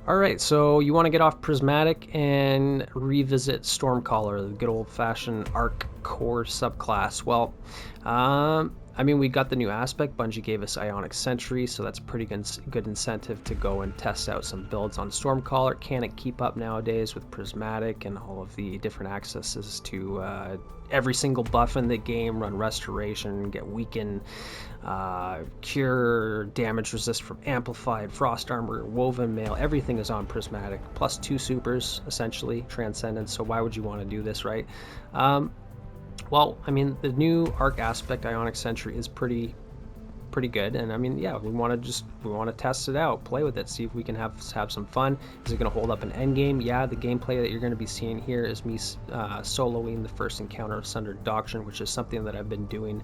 All right, so you want to get off Prismatic and revisit Stormcaller, the good old-fashioned Arc core subclass. Well, I mean, we got the new aspect. Bungie gave us Ionic Sentry, so that's a pretty good incentive to go and test out some builds on Stormcaller. Can it keep up nowadays with Prismatic and all of the different accesses to every single buff in the game, run Restoration, get Weaken, Cure, Damage Resist from Amplified, Frost Armor, Woven Mail, everything is on Prismatic, plus 2 supers, essentially, Transcendence, so why would you want to do this, right? Well, I mean, the new Arc aspect, Ionic Sentry, is pretty good, and I mean, yeah, we want to test it out, play with it, see if we can have some fun. Is it going to hold up in endgame? Yeah, the gameplay that you're going to be seeing here is me soloing the first encounter of Sundered Doctrine, which is something that I've been doing,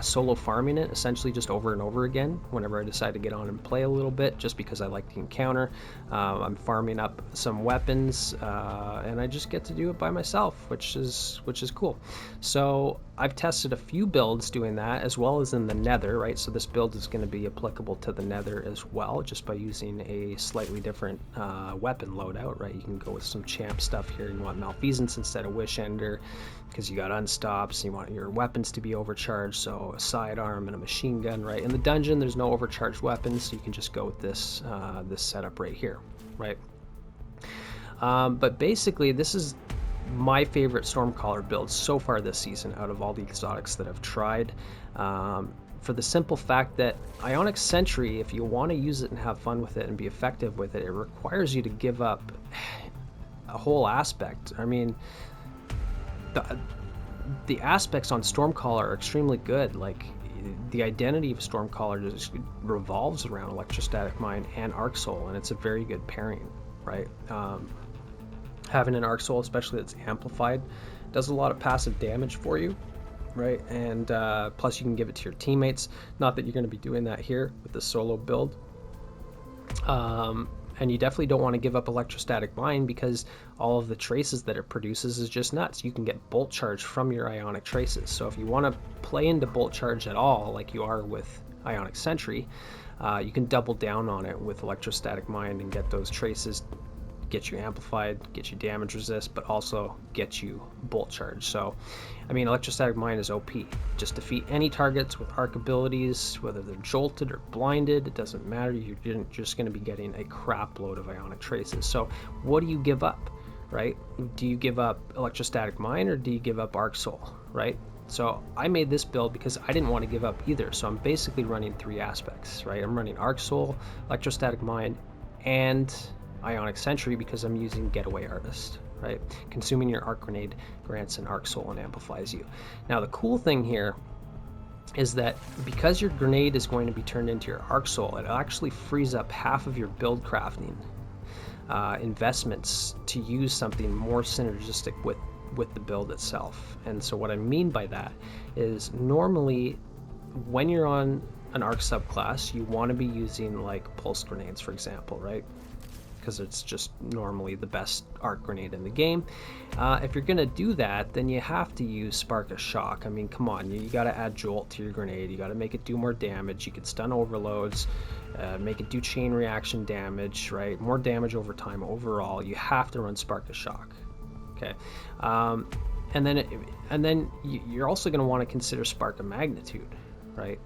solo farming it, essentially just over and over again whenever I decide to get on and play a little bit, just because I like the encounter. I'm farming up some weapons, and I just get to do it by myself, which is cool. So I've tested a few builds doing that, as well as in the Nether, right? So this build is going to be applicable to the Nether as well, just by using a slightly different weapon loadout, right? You can go with some champ stuff here. You want Malfeasance instead of Wish Ender, because you got Unstops, you want your weapons to be overcharged, so a sidearm and a machine gun, right? In the dungeon, there's no overcharged weapons, so you can just go with this this setup right here, right? But basically, this is my favorite Stormcaller build so far this season out of all the exotics that I've tried, for the simple fact that Ionic Sentry, if you want to use it and have fun with it and be effective with it, it requires you to give up a whole aspect. I mean, the aspects on Stormcaller are extremely good. Like, the identity of Stormcaller just revolves around Electrostatic Mine and Arc Soul, and it's a very good pairing, right? Having an Arc Soul, especially that's amplified, does a lot of passive damage for you, right? And plus you can give it to your teammates. Not that you're going to be doing that here with the solo build. And you definitely don't want to give up Electrostatic Mine, because all of the traces that it produces is just nuts. You can get Bolt Charge from your Ionic traces. So if you want to play into Bolt Charge at all, like you are with Ionic Sentry, you can double down on it with Electrostatic Mine and get those traces, get you amplified, get you damage resist, but also get you bolt charge. So, I mean, Electrostatic Mine is OP. Just defeat any targets with arc abilities, whether they're jolted or blinded, it doesn't matter. You're just going to be getting a crap load of Ionic traces. So, what do you give up, right? Do you give up Electrostatic Mine, or do you give up Arc Soul, right? So I made this build because I didn't want to give up either. So I'm basically running 3 aspects, right? I'm running Arc Soul, Electrostatic Mine, and Ionic Sentry, because I'm using Getaway Artist, right? Consuming your Arc Grenade grants an Arc Soul and amplifies you. Now the cool thing here is that because your grenade is going to be turned into your Arc Soul, it actually frees up half of your build crafting investments to use something more synergistic with the build itself. And so what I mean by that is, normally when you're on an Arc subclass, you want to be using like pulse grenades, for example, right? Because it's just normally the best arc grenade in the game. If you're going to do that, then you have to use Spark of Shock. I mean, come on, you got to add Jolt to your grenade. You got to make it do more damage. You could stun overloads, make it do chain reaction damage, right? More damage over time overall. You have to run Spark of Shock. Okay, and then you're also going to want to consider Spark of Magnitude, right?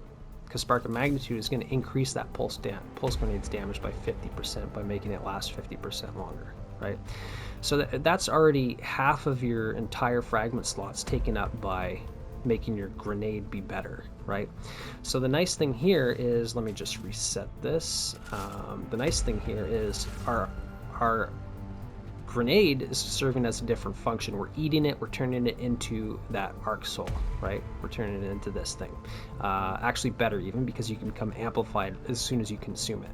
Because Spark of Magnitude is going to increase that pulse grenade's damage by 50% by making it last 50% longer, right? So that's already half of your entire fragment slots taken up by making your grenade be better, right? So the nice thing here is, let me just reset this. The nice thing here is our grenade is serving as a different function. We're eating it, we're turning it into that Arc Soul, right? We're turning it into this thing. Actually better even, because you can become amplified as soon as you consume it.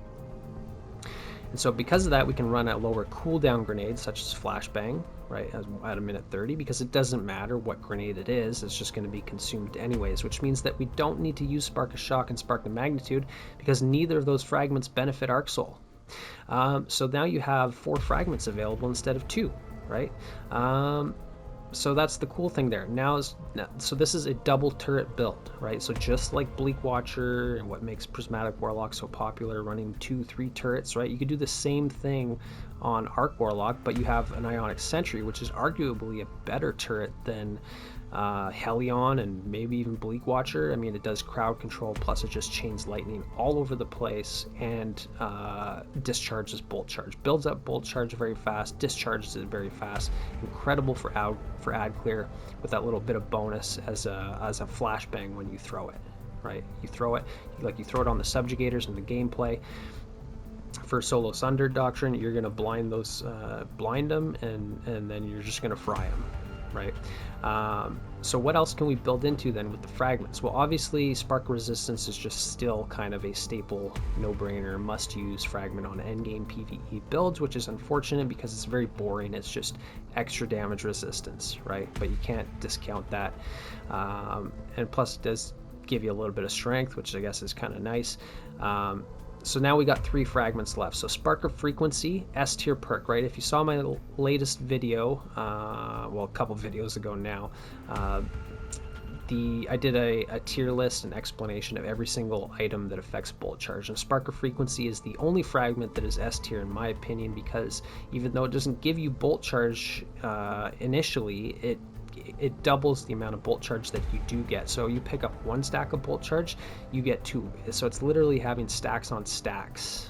And so because of that, we can run at lower cooldown grenades, such as Flashbang, right, at a minute 30, because it doesn't matter what grenade it is, it's just going to be consumed anyways, which means that we don't need to use Spark of Shock and Spark of Magnitude, because neither of those fragments benefit Arc Soul. So now you have 4 fragments available instead of 2, right? So that's the cool thing there. So this is a double turret build, right? So just like Bleak Watcher and what makes Prismatic Warlock so popular, running 2-3 turrets, right? You could do the same thing on Arc Warlock, but you have an Ionic Sentry, which is arguably a better turret than Helion and maybe even Bleak Watcher. I mean, it does crowd control, plus it just chains lightning all over the place and discharges Bolt Charge. Builds up Bolt Charge very fast, discharges it very fast. Incredible for ad clear with that little bit of bonus as a flashbang when you throw it, right? You throw it on the subjugators in the gameplay. For solo Sundered Doctrine, you're going to blind them, and then you're just going to fry them, right? So what else can we build into then with the fragments? Well, obviously Spark Resistance is just still kind of a staple, no-brainer, must-use fragment on endgame PvE builds, which is unfortunate because it's very boring. It's just extra damage resistance, right? But you can't discount that. And plus it does give you a little bit of strength, which I guess is kind of nice. So now we got 3 fragments left. So Spark of Frequency, S tier perk, right? If you saw my latest video, well, a couple videos ago now, I did a tier list and explanation of every single item that affects Bolt Charge. And Spark of Frequency is the only fragment that is S tier in my opinion, because even though it doesn't give you Bolt Charge initially, it doubles the amount of Bolt Charge that you do get. So you pick up 1 stack of Bolt Charge, you get 2. So it's literally having stacks on stacks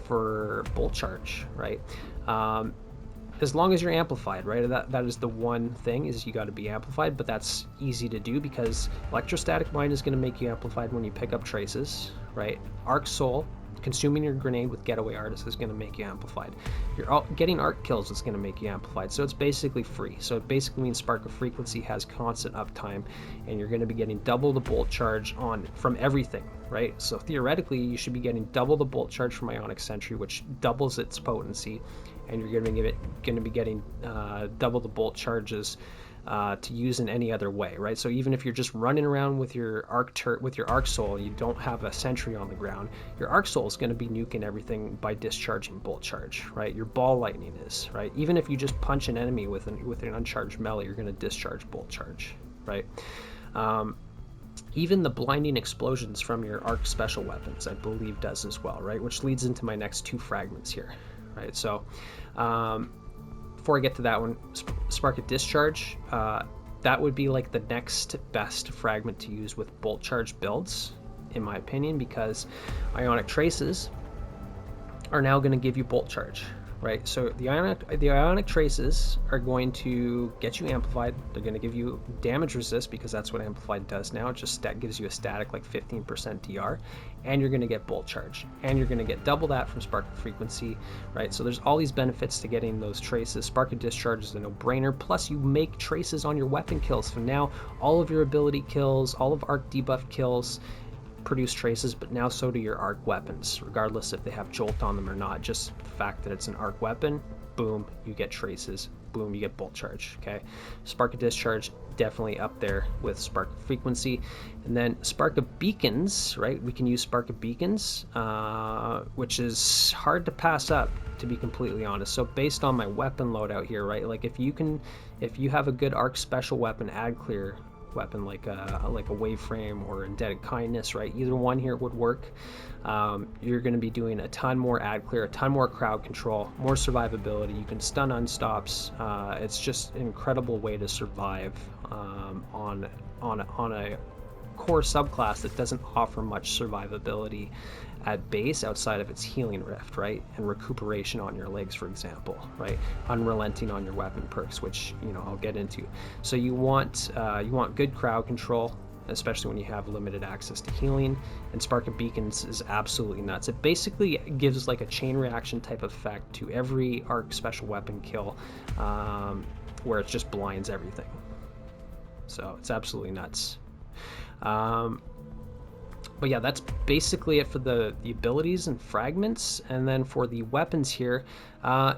for Bolt Charge, right? As long as you're amplified, right? That is the one thing, is you got to be amplified, but that's easy to do because Electrostatic Mine is going to make you amplified when you pick up traces, right? Arc Soul, consuming your grenade with Getaway Artist is going to make you amplified. You're getting arc kills is going to make you amplified. So it's basically free. So it basically means Spark of Frequency has constant uptime, and you're going to be getting double the Bolt Charge from everything, right? So theoretically, you should be getting double the Bolt Charge from Ionic Sentry, which doubles its potency, and you're going to be getting double the Bolt Charges to use in any other way, right? So even if you're just running around with your Arc Soul, you don't have a sentry on the ground, your Arc Soul is going to be nuking everything by discharging Bolt Charge, right? Your Ball Lightning is, right? Even if you just punch an enemy with an uncharged melee, you're going to discharge Bolt Charge, right? Even the blinding explosions from your Arc special weapons, I believe, does as well, right? Which leads into my next 2 fragments here, right? So before I get to that one, Spark of Discharge, that would be like the next best fragment to use with Bolt Charge builds, in my opinion, because Ionic Traces are now going to give you Bolt Charge, right? So the Ionic Traces are going to get you amplified. They're going to give you damage resist, because that's what amplified does now. It just gives you a static like 15% DR, and you're going to get Bolt Charge, and you're going to get double that from Spark of Frequency, right? So there's all these benefits to getting those traces. Spark of Discharge is a no-brainer. Plus you make traces on your weapon kills, so now all of your ability kills, all of arc debuff kills produce traces, but now so do your arc weapons, regardless if they have jolt on them or not. Just the fact that it's an arc weapon, boom, you get traces, boom, you get Bolt Charge. Okay, Spark of Discharge definitely up there with Spark of Frequency. And then Spark of Beacons, right? We can use Spark of Beacons, which is hard to pass up, to be completely honest. So based on my weapon loadout here, right, like if you have a good arc special weapon, ad clear weapon like a Waveframe or Indebted Kindness, right? Either one here would work. You're going to be doing a ton more ad clear, a ton more crowd control, more survivability. You can stun unstops. It's just an incredible way to survive on a core subclass that doesn't offer much survivability at base outside of its healing rift, right? And recuperation on your legs, for example, right? Unrelenting on your weapon perks, which, you know, I'll get into. So you want good crowd control, especially when you have limited access to healing. And Spark of Beacons is absolutely nuts. It basically gives like a chain reaction type effect to every arc special weapon kill, where it just blinds everything. So it's absolutely nuts. But yeah, that's basically it for the abilities and fragments. And then for the weapons here,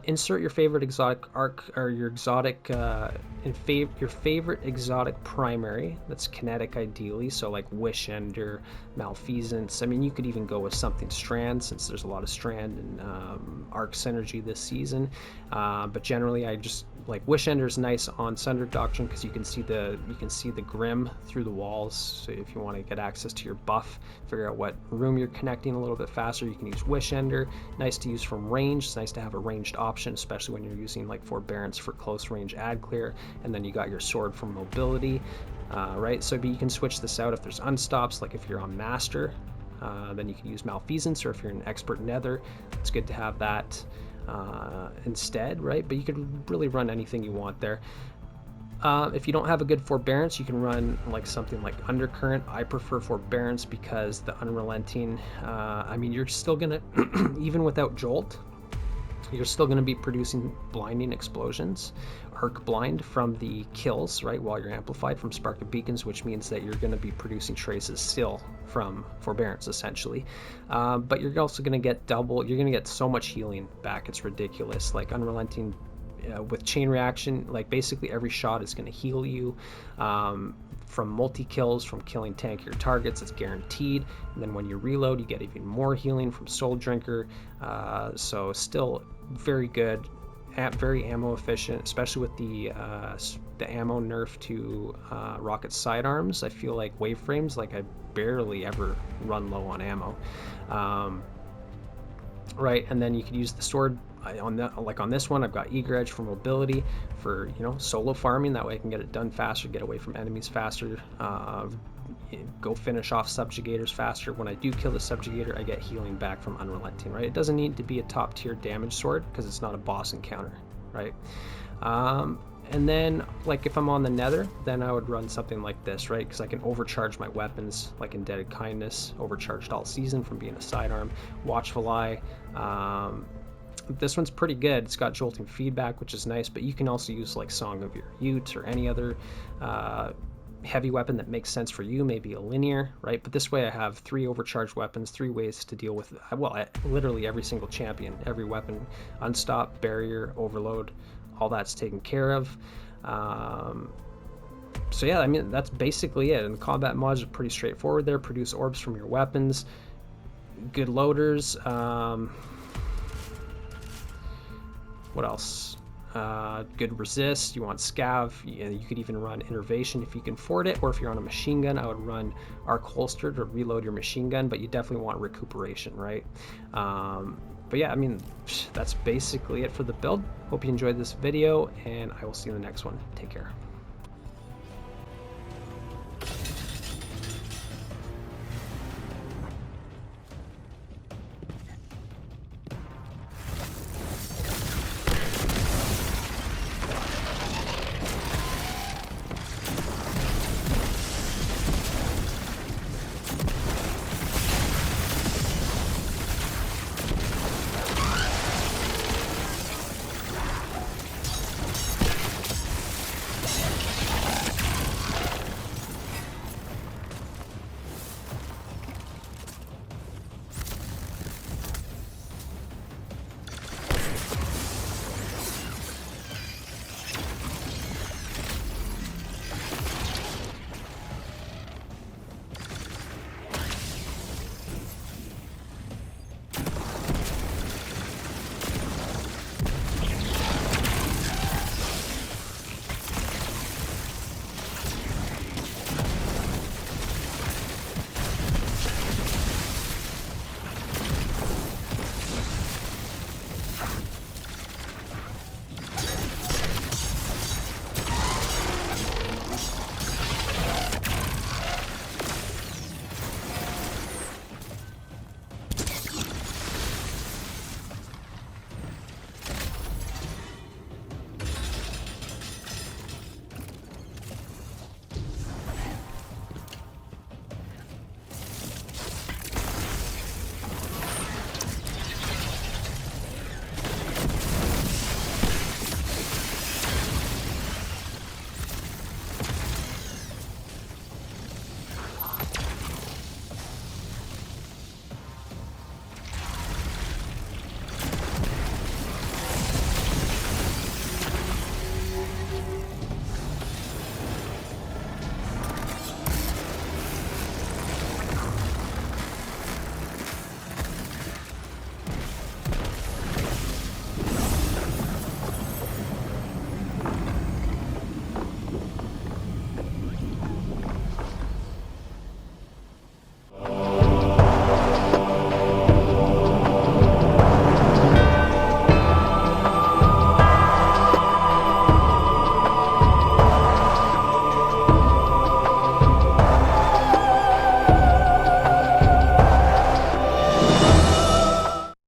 insert your favorite exotic arc, or your exotic your favorite exotic primary that's kinetic ideally, so like Wish Ender, Malfeasance. I mean, you could even go with something Strand, since there's a lot of Strand and arc synergy this season, but generally I just like Wish Ender's nice on Sundered Doctrine because you can see the Grim through the walls. So if you want to get access to your buff, figure out what room you're connecting a little bit faster, you can use Wish Ender. Nice to use from range. It's nice to have a ranged option, especially when you're using like Forbearance for close range ad clear. And then you got your sword for mobility, right? So you can switch this out if there's unstops, like if you're on Master, then you can use Malfeasance, or if you're in Expert Nether, it's good to have that instead, right? But you could really run anything you want there. If you don't have a good Forbearance, you can run like something like Undercurrent. I prefer Forbearance because the Unrelenting, I mean, you're still gonna even without Jolt, you're still going to be producing blinding explosions, arc blind from the kills, right, while you're amplified from Spark of Beacons, which means that you're going to be producing traces still from Forbearance, essentially. But you're also going to get you're going to get so much healing back, it's ridiculous. Like Unrelenting with Chain Reaction, like basically every shot is going to heal you. From multi-kills, from killing tankier targets, it's guaranteed. And then when you reload, you get even more healing from Soul Drinker. So still very good, very ammo efficient, especially with the ammo nerf to rocket sidearms. I feel like wave frames, like I barely ever run low on ammo. Right, and then you could use the sword on this one. I've got Eager Edge for mobility, for solo farming. That way I can get it done faster, get away from enemies faster, go finish off subjugators faster. When I do kill the subjugator, I get healing back from Unrelenting, right? It doesn't need to be a top tier damage sword because it's not a boss encounter, right? And then, like, if I'm on the Nether, then I would run something like this, right? Because I can overcharge my weapons, like Indebted Kindness, overcharged all season from being a sidearm, Watchful Eye. This one's pretty good. It's got jolting feedback, which is nice, but you can also use like Song of Your Ute or any other heavy weapon that makes sense for you, maybe a linear, right? But this way I have 3 overcharged weapons, 3 ways to deal with, well, literally every single champion, every weapon, unstop, barrier, overload, all that's taken care of. So yeah, I mean, that's basically it. And combat mods are pretty straightforward there. Produce orbs from your weapons, good loaders. What else? Good resist. You want scav. You could even run innervation if you can afford it, or if you're on a machine gun, I would run arc holster to reload your machine gun, but you definitely want recuperation, right? But yeah, I mean, that's basically it for the build. Hope you enjoyed this video, and I will see you in the next one. Take care.